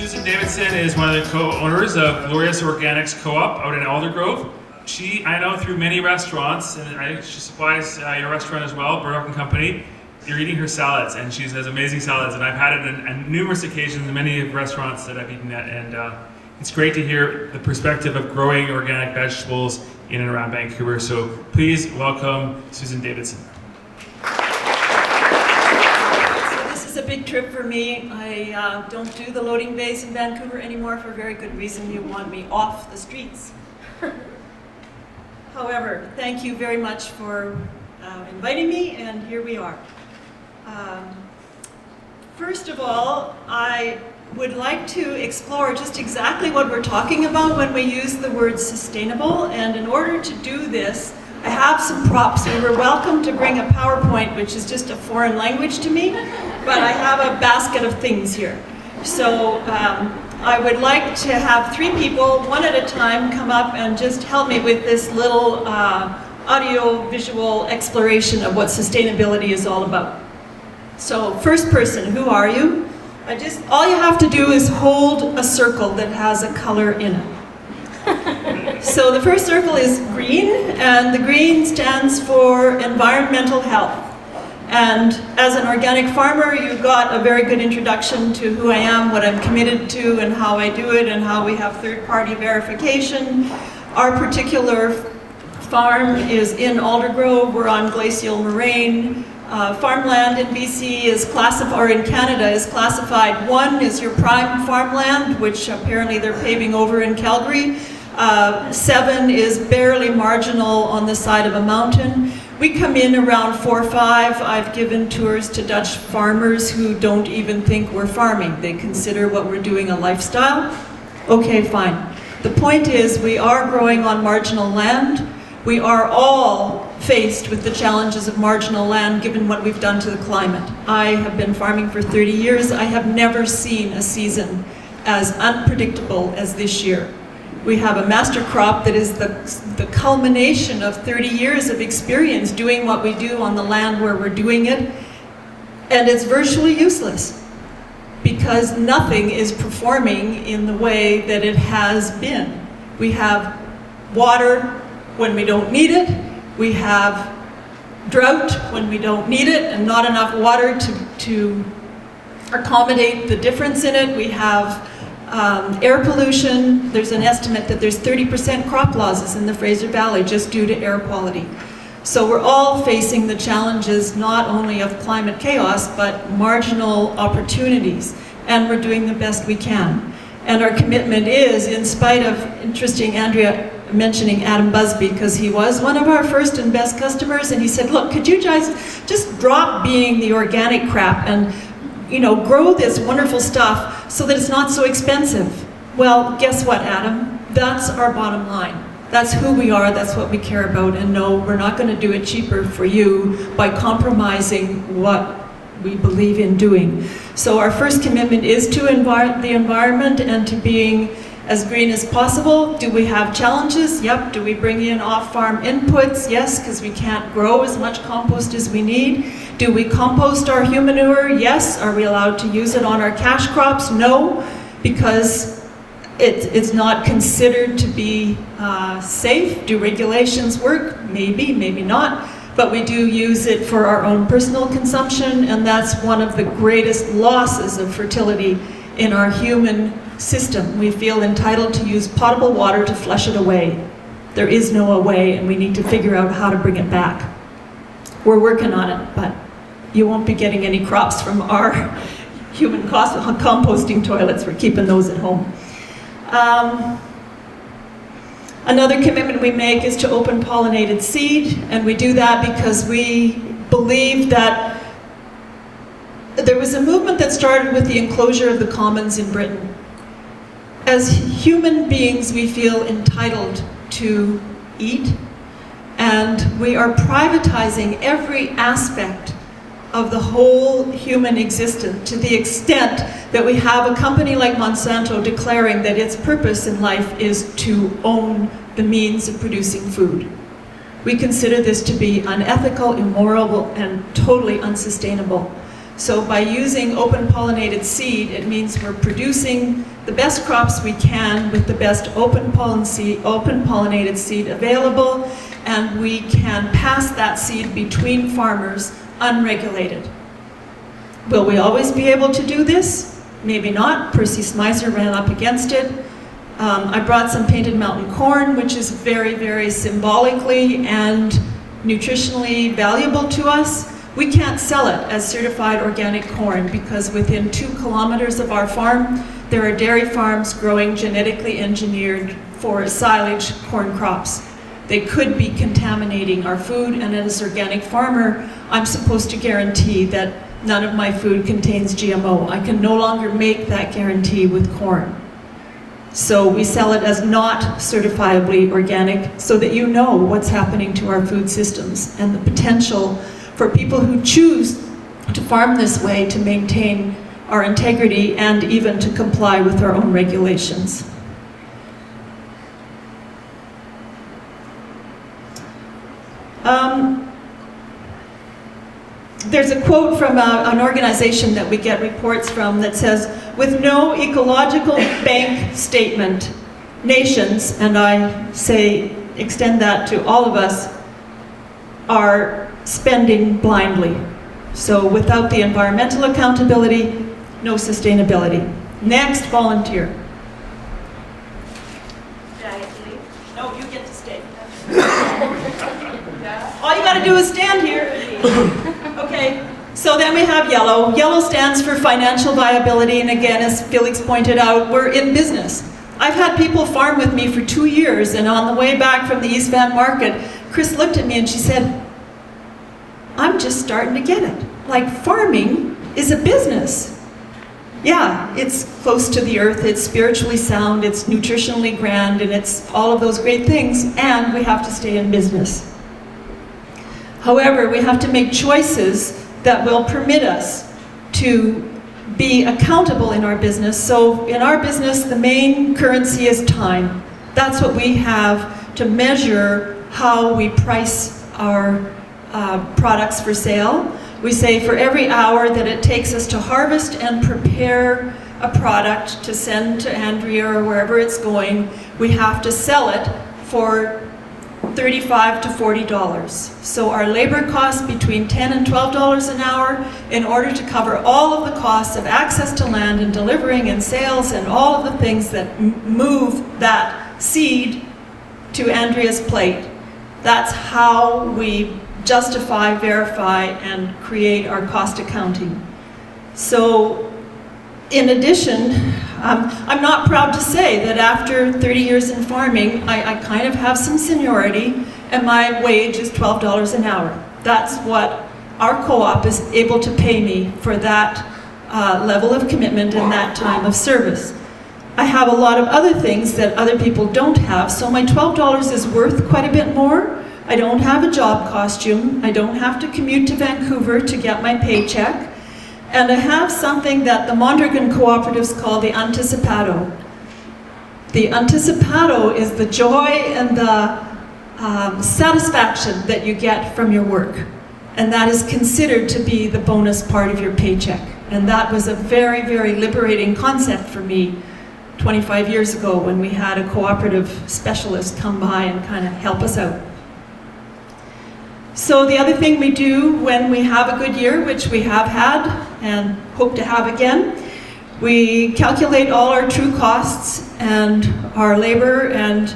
Susan Davidson is one of the co-owners of Glorious Organics Co-op out in Aldergrove. I know through many restaurants, and she supplies your restaurant as well, Burdock and Company. You're eating her salads, and she has amazing salads, and I've had it on numerous occasions in many restaurants that I've eaten at, and it's great to hear the perspective of growing organic vegetables in and around Vancouver. So please welcome Susan Davidson. It's a big trip for me. I don't do the loading bays in Vancouver anymore for a very good reason. You want me off the streets. However, thank you very much for inviting me, and here we are. First of all, I would like to explore just exactly what we're talking about when we use the word sustainable, and in order to do this, I have some props. You were welcome to bring a PowerPoint, which is just a foreign language to me, but I have a basket of things here. So I would like to have 3 people, one at a time, come up and just help me with this little audio-visual exploration of what sustainability is all about. So first person, who are you? All you have to do is hold a circle that has a color in it. So the first circle is green, and the green stands for environmental health. And as an organic farmer, you got a very good introduction to who I am, what I'm committed to, and how I do it, and how we have third-party verification. Our particular farm is in Aldergrove. We're on glacial moraine. Farmland in BC or in Canada is classified. 1 is your prime farmland, which apparently they're paving over in Calgary. 7 is barely marginal on the side of a mountain. We come in around 4 or 5. I've given tours to Dutch farmers who don't even think we're farming. They consider what we're doing a lifestyle. Okay, fine. The point is, we are growing on marginal land. We are all faced with the challenges of marginal land given what we've done to the climate. I have been farming for 30 years. I have never seen a season as unpredictable as this year. We have a master crop that is the culmination of 30 years of experience doing what we do on the land where we're doing it, and it's virtually useless because nothing is performing in the way that it has been. We have water when we don't need it. We have drought when we don't need it, and not enough water to accommodate the difference in it. We have air pollution. There's an estimate that there's 30% crop losses in the Fraser Valley just due to air quality. So we're all facing the challenges not only of climate chaos, but marginal opportunities, and we're doing the best we can. And our commitment is, in spite of, interesting, Andrea mentioning Adam Busby, because he was one of our first and best customers, and he said, look, could you guys just drop being the organic crap and grow this wonderful stuff so that it's not so expensive? Well, guess what, Adam? That's our bottom line. That's who we are, that's what we care about, and no, we're not going to do it cheaper for you by compromising what we believe in doing. So our first commitment is to the environment and to being as green as possible. Do we have challenges? Yep. Do we bring in off-farm inputs? Yes, because we can't grow as much compost as we need. Do we compost our human manure? Yes. Are we allowed to use it on our cash crops? No, because it's not considered to be safe. Do regulations work? Maybe, maybe not. But we do use it for our own personal consumption, and that's one of the greatest losses of fertility in our human system. We feel entitled to use potable water to flush it away. There is no way, and we need to figure out how to bring it back. We're working on it, but you won't be getting any crops from our human composting toilets. We're keeping those at home. Another commitment we make is to open pollinated seed, and we do that because we believe that there was a movement that started with the enclosure of the commons in Britain. As human beings, we feel entitled to eat, and we are privatizing every aspect of the whole human existence to the extent that we have a company like Monsanto declaring that its purpose in life is to own the means of producing food. We consider this to be unethical, immoral, and totally unsustainable. So by using open pollinated seed, it means we're producing the best crops we can with the best open pollinated seed available, and we can pass that seed between farmers unregulated. Will we always be able to do this? Maybe not. Percy Smizer ran up against it. I brought some Painted Mountain corn, which is very, very symbolically and nutritionally valuable to us. We can't sell it as certified organic corn because within 2 kilometers of our farm, there are dairy farms growing genetically engineered for silage corn crops. They could be contaminating our food, and as an organic farmer, I'm supposed to guarantee that none of my food contains GMO. I can no longer make that guarantee with corn. So we sell it as not certifiably organic so that you know what's happening to our food systems and the potential for people who choose to farm this way to maintain our integrity and even to comply with our own regulations. There's a quote from an organization that we get reports from that says, with no ecological bank statement, nations, and I say extend that to all of us, are spending blindly. So without the environmental accountability, no sustainability. Next, volunteer. No, you get to stay. All you gotta do is stand here. Okay, so then we have yellow. Yellow stands for financial viability, and again, as Felix pointed out, we're in business. I've had people farm with me for 2 years, and on the way back from the East Van Market, Chris looked at me and she said, I'm just starting to get it. Like, farming is a business. Yeah, it's close to the earth, it's spiritually sound, it's nutritionally grand, and it's all of those great things, and we have to stay in business. However, we have to make choices that will permit us to be accountable in our business. So in our business, the main currency is time. That's what we have to measure how we price our products for sale. We say for every hour that it takes us to harvest and prepare a product to send to Andrea or wherever it's going, we have to sell it for $35 to $40. So our labor costs between $10 and $12 an hour in order to cover all of the costs of access to land and delivering and sales and all of the things that move that seed to Andrea's plate. That's how we justify, verify, and create our cost accounting. So in addition, I'm not proud to say that after 30 years in farming, I kind of have some seniority, and my wage is $12 an hour. That's what our co-op is able to pay me for that level of commitment and that time of service. I have a lot of other things that other people don't have, so my $12 is worth quite a bit more. I don't have a job costume. I don't have to commute to Vancouver to get my paycheck. And I have something that the Mondragon cooperatives call the anticipado. The anticipado is the joy and the satisfaction that you get from your work. And that is considered to be the bonus part of your paycheck. And that was a very, very liberating concept for me 25 years ago when we had a cooperative specialist come by and kind of help us out. So the other thing we do when we have a good year, which we have had and hope to have again, we calculate all our true costs and our labor, and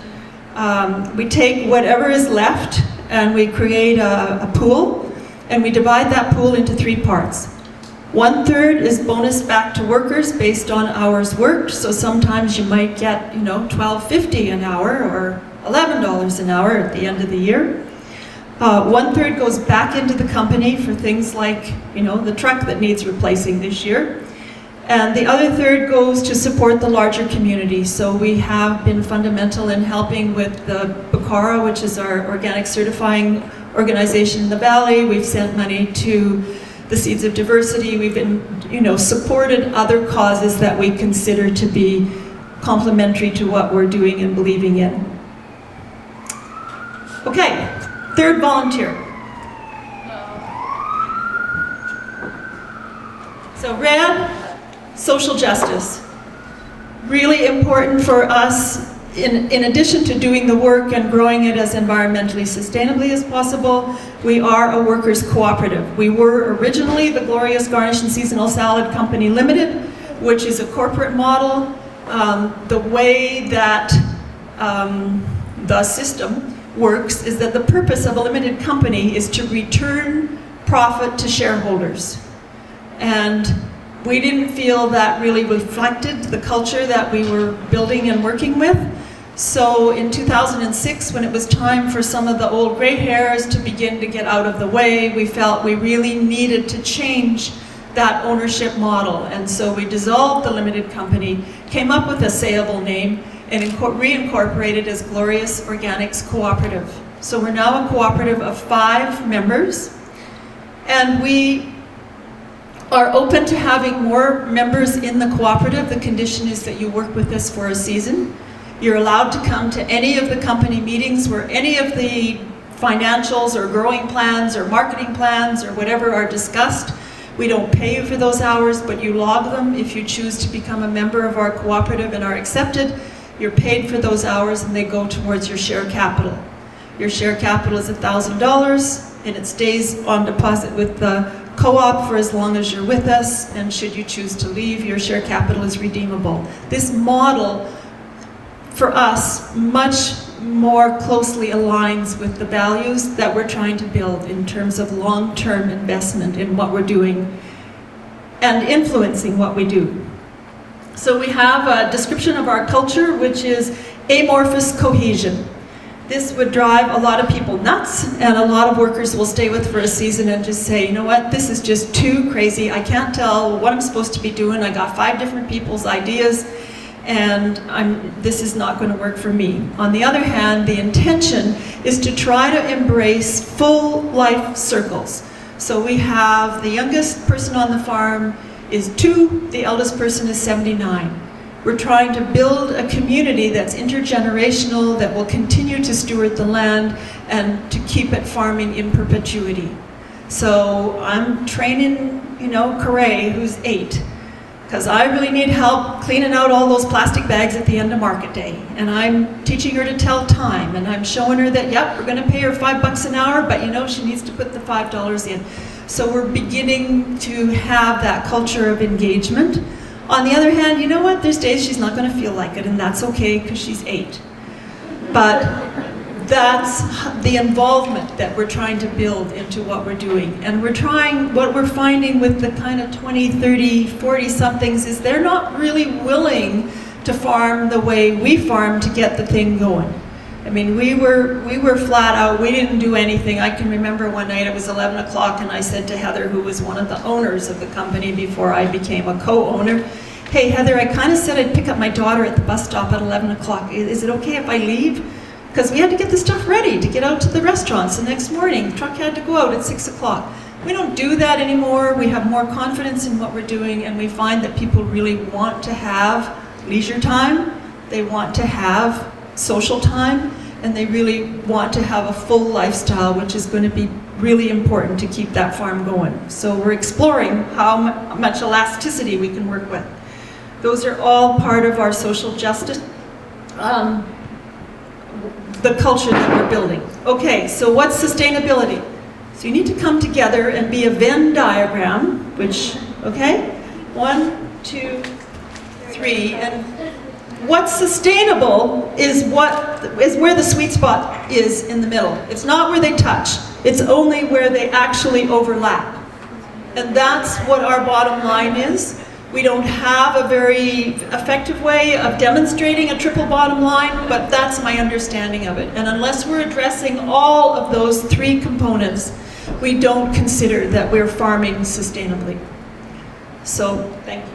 we take whatever is left and we create a pool, and we divide that pool into 3 parts. 1/3 is bonus back to workers based on hours worked, so sometimes you might get, $12.50 an hour or $11 an hour at the end of the year. 1/3 goes back into the company for things like, the truck that needs replacing this year. And the other 1/3 goes to support the larger community. So we have been fundamental in helping with the BCARA, which is our organic certifying organization in the Valley. We've sent money to the Seeds of Diversity. We've been, supported other causes that we consider to be complementary to what we're doing and believing in. Okay. 3rd volunteer. So red, social justice. Really important for us, in addition to doing the work and growing it as environmentally sustainably as possible, we are a workers' cooperative. We were originally the Glorious Garnish and Seasonal Salad Company Limited, which is a corporate model. The way that the system works is that the purpose of a limited company is to return profit to shareholders. And we didn't feel that really reflected the culture that we were building and working with. So in 2006, when it was time for some of the old gray hairs to begin to get out of the way, we felt we really needed to change that ownership model. And so we dissolved the limited company, came up with a sayable name, and reincorporated as Glorious Organics Cooperative. So we're now a cooperative of 5 members, and we are open to having more members in the cooperative. The condition is that you work with us for a season. You're allowed to come to any of the company meetings where any of the financials or growing plans or marketing plans or whatever are discussed. We don't pay you for those hours, but you log them if you choose to become a member of our cooperative and are accepted. You're paid for those hours and they go towards your share capital. Your share capital is $1,000 and it stays on deposit with the co-op for as long as you're with us, and should you choose to leave, your share capital is redeemable. This model, for us, much more closely aligns with the values that we're trying to build in terms of long-term investment in what we're doing and influencing what we do. So we have a description of our culture, which is amorphous cohesion. This would drive a lot of people nuts, and a lot of workers will stay with for a season and just say, you know what, this is just too crazy. I can't tell what I'm supposed to be doing. I got 5 different people's ideas, and this is not going to work for me. On the other hand, the intention is to try to embrace full life circles. So we have the youngest person on the farm is 2, the eldest person is 79. We're trying to build a community that's intergenerational, that will continue to steward the land and to keep it farming in perpetuity. So I'm training, Corey, who's 8, because I really need help cleaning out all those plastic bags at the end of market day. And I'm teaching her to tell time, and I'm showing her that, yep, we're going to pay her $5 an hour, but she needs to put the $5 in. So we're beginning to have that culture of engagement. On the other hand, you know what? There's days she's not going to feel like it, and that's okay because she's 8. But that's the involvement that we're trying to build into what we're doing. And what we're finding with the kind of 20, 30, 40 somethings is they're not really willing to farm the way we farm to get the thing going. I mean, we were flat out, we didn't do anything. I can remember one night it was 11 o'clock and I said to Heather, who was one of the owners of the company before I became a co-owner, hey Heather, I kind of said I'd pick up my daughter at the bus stop at 11 o'clock. Is it okay if I leave? Because we had to get the stuff ready to get out to the restaurants the next morning. The truck had to go out at 6 o'clock. We don't do that anymore. We have more confidence in what we're doing, and we find that people really want to have leisure time. They want to have social time, and they really want to have a full lifestyle, which is going to be really important to keep that farm going. So we're exploring how much elasticity we can work with. Those are all part of our social justice, the culture that we're building. Okay, so what's sustainability? So you need to come together and be a Venn diagram, okay? 1, 2, 3, and what's sustainable is where the sweet spot is in the middle. It's not where they touch. It's only where they actually overlap. And that's what our bottom line is. We don't have a very effective way of demonstrating a triple bottom line, but that's my understanding of it. And unless we're addressing all of those 3 components, we don't consider that we're farming sustainably. So, thank you.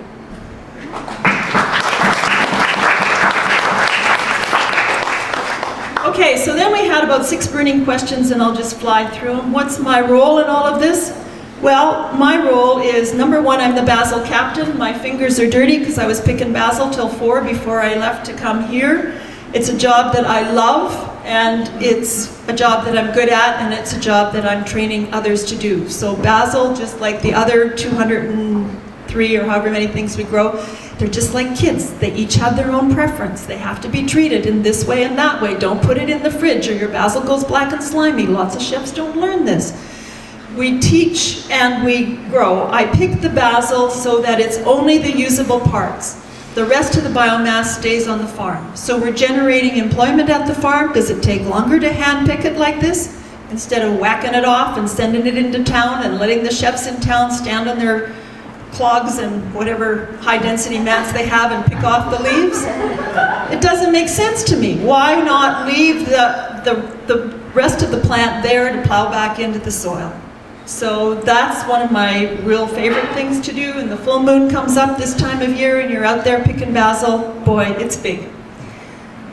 Okay, so then we had about 6 burning questions, and I'll just fly through them. What's my role in all of this? Well, my role is, number 1, I'm the basil captain. My fingers are dirty because I was picking basil till 4 before I left to come here. It's a job that I love, and it's a job that I'm good at, and it's a job that I'm training others to do. So basil, just like the other 203 3 or however many things we grow. They're just like kids. They each have their own preference. They have to be treated in this way and that way. Don't put it in the fridge or your basil goes black and slimy. Lots of chefs don't learn this. We teach and we grow. I pick the basil so that it's only the usable parts. The rest of the biomass stays on the farm. So we're generating employment at the farm. Does it take longer to hand pick it like this? Instead of whacking it off and sending it into town and letting the chefs in town stand on their clogs and whatever high density mats they have and pick off the leaves? It doesn't make sense to me. Why not leave the rest of the plant there to plow back into the soil? So that's one of my real favorite things to do. And the full moon comes up this time of year and you're out there picking basil, boy, it's big.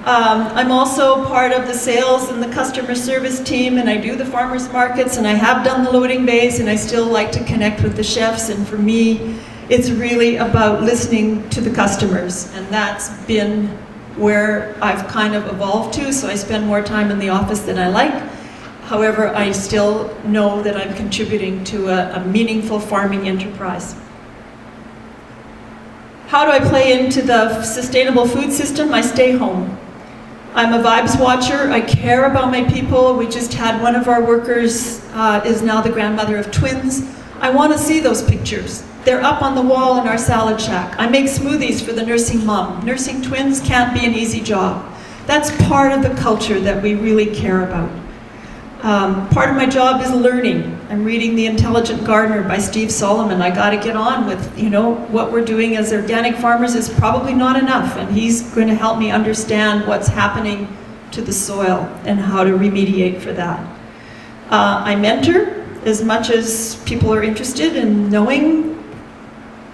I'm also part of the sales and the customer service team, and I do the farmers markets, and I have done the loading bays, and I still like to connect with the chefs. And for me, it's really about listening to the customers, and that's been where I've kind of evolved to. So I spend more time in the office than I like. However, I still know that I'm contributing to a meaningful farming enterprise. How do I play into the sustainable food system? I stay home. I'm a vibes watcher. I care about my people. We just had one of our workers is now the grandmother of twins. I want to see those pictures. They're up on the wall in our salad shack. I make smoothies for the nursing mom. Nursing twins can't be an easy job. That's part of the culture that we really care about. Part of my job is learning. I'm reading The Intelligent Gardener by Steve Solomon. I got to get on with, what we're doing as organic farmers is probably not enough, and he's going to help me understand what's happening to the soil and how to remediate for that. I mentor as much as people are interested in knowing,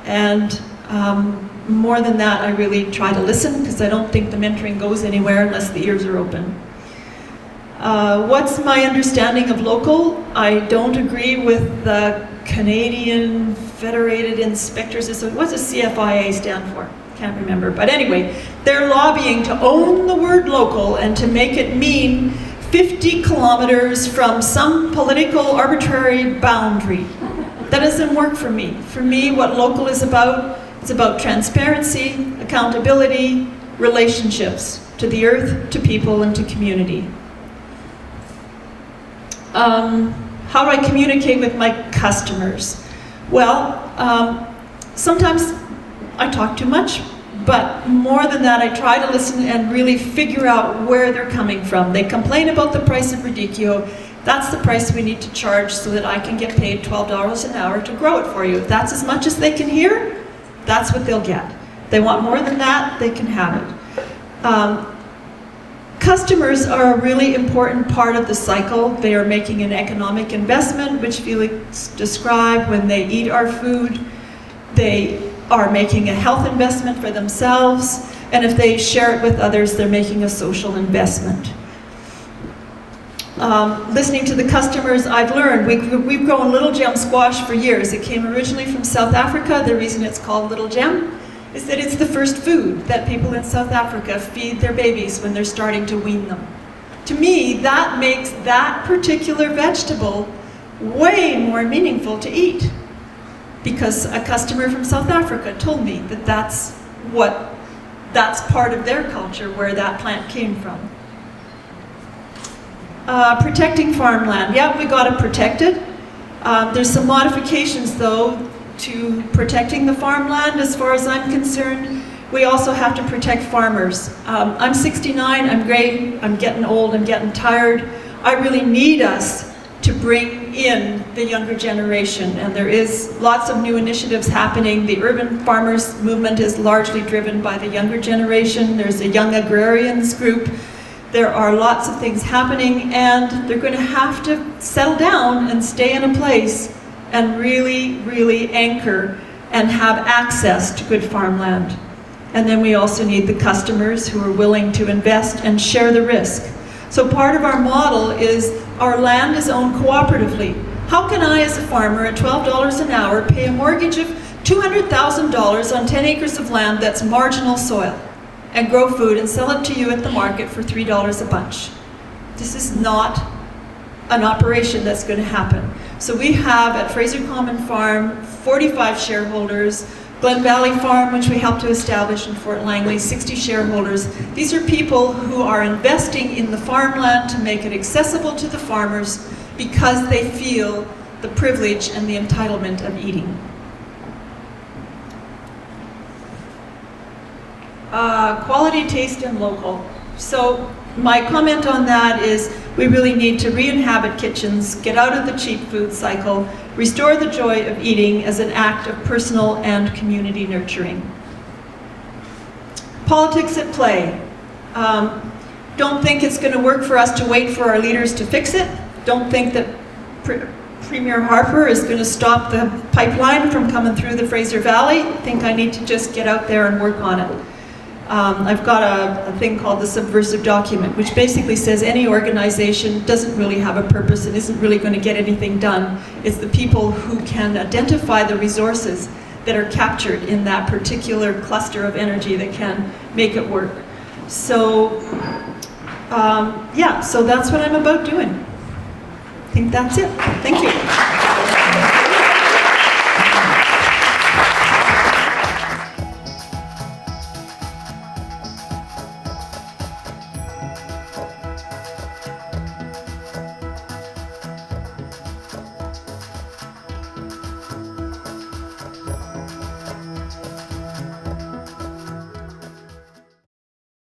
and more than that, I really try to listen, because I don't think the mentoring goes anywhere unless the ears are open. What's my understanding of local? I don't agree with the Canadian Federated Inspectors Association. What's a CFIA stand for? Can't remember. But anyway, they're lobbying to own the word local and to make it mean 50 kilometers from some political arbitrary boundary. That doesn't work for me. For me, what local is about, it's about transparency, accountability, relationships to the earth, to people, and to community. How do I communicate with my customers? Well, sometimes I talk too much, but more than that, I try to listen and really figure out where they're coming from. They complain about the price of radicchio. That's the price we need to charge so that I can get paid $12 an hour to grow it for you. If that's as much as they can hear, that's what they'll get. If they want more than that, they can have it. Customers are a really important part of the cycle. They are making an economic investment, which Felix described. When they eat our food, they are making a health investment for themselves, and if they share it with others, they're making a social investment. Listening to the customers, I've learned, we've grown Little Gem squash for years. It came originally from South Africa. The reason it's called Little Gem is that it's the first food that people in South Africa feed their babies when they're starting to wean them. To me, that makes that particular vegetable way more meaningful to eat, because a customer from South Africa told me that that's part of their culture, where that plant came from. Protecting farmland. Yeah, we got to protect it. There's some modifications, though, to protecting the farmland. As far as I'm concerned, we also have to protect farmers. I'm 69, I'm gray, I'm getting old, I'm getting tired. I really need us to bring in the younger generation, and there is lots of new initiatives happening. The urban farmers movement is largely driven by the younger generation. There's a young agrarians group. There are lots of things happening, and they're going to have to settle down and stay in a place and really, really anchor and have access to good farmland. And then we also need the customers who are willing to invest and share the risk. So part of our model is our land is owned cooperatively. How can I, as a farmer, at $12 an hour, pay a mortgage of $200,000 on 10 acres of land that's marginal soil, and grow food and sell it to you at the market for $3 a bunch? This is not an operation that's going to happen. So we have at Fraser Common Farm 45 shareholders. Glen Valley Farm, which we helped to establish in Fort Langley, 60 shareholders. These are people who are investing in the farmland to make it accessible to the farmers because they feel the privilege and the entitlement of eating. Quality, taste, and local. So my comment on that is we really need to re-inhabit kitchens, get out of the cheap food cycle, restore the joy of eating as an act of personal and community nurturing. Politics at play. Don't think it's going to work for us to wait for our leaders to fix it. Don't think that Premier Harper is going to stop the pipeline from coming through the Fraser Valley. I think I need to just get out there and work on it. I've got a thing called the subversive document, which basically says any organization doesn't really have a purpose and isn't really going to get anything done. It's the people who can identify the resources that are captured in that particular cluster of energy that can make it work. So, yeah, so that's what I'm about doing. I think that's it. Thank you.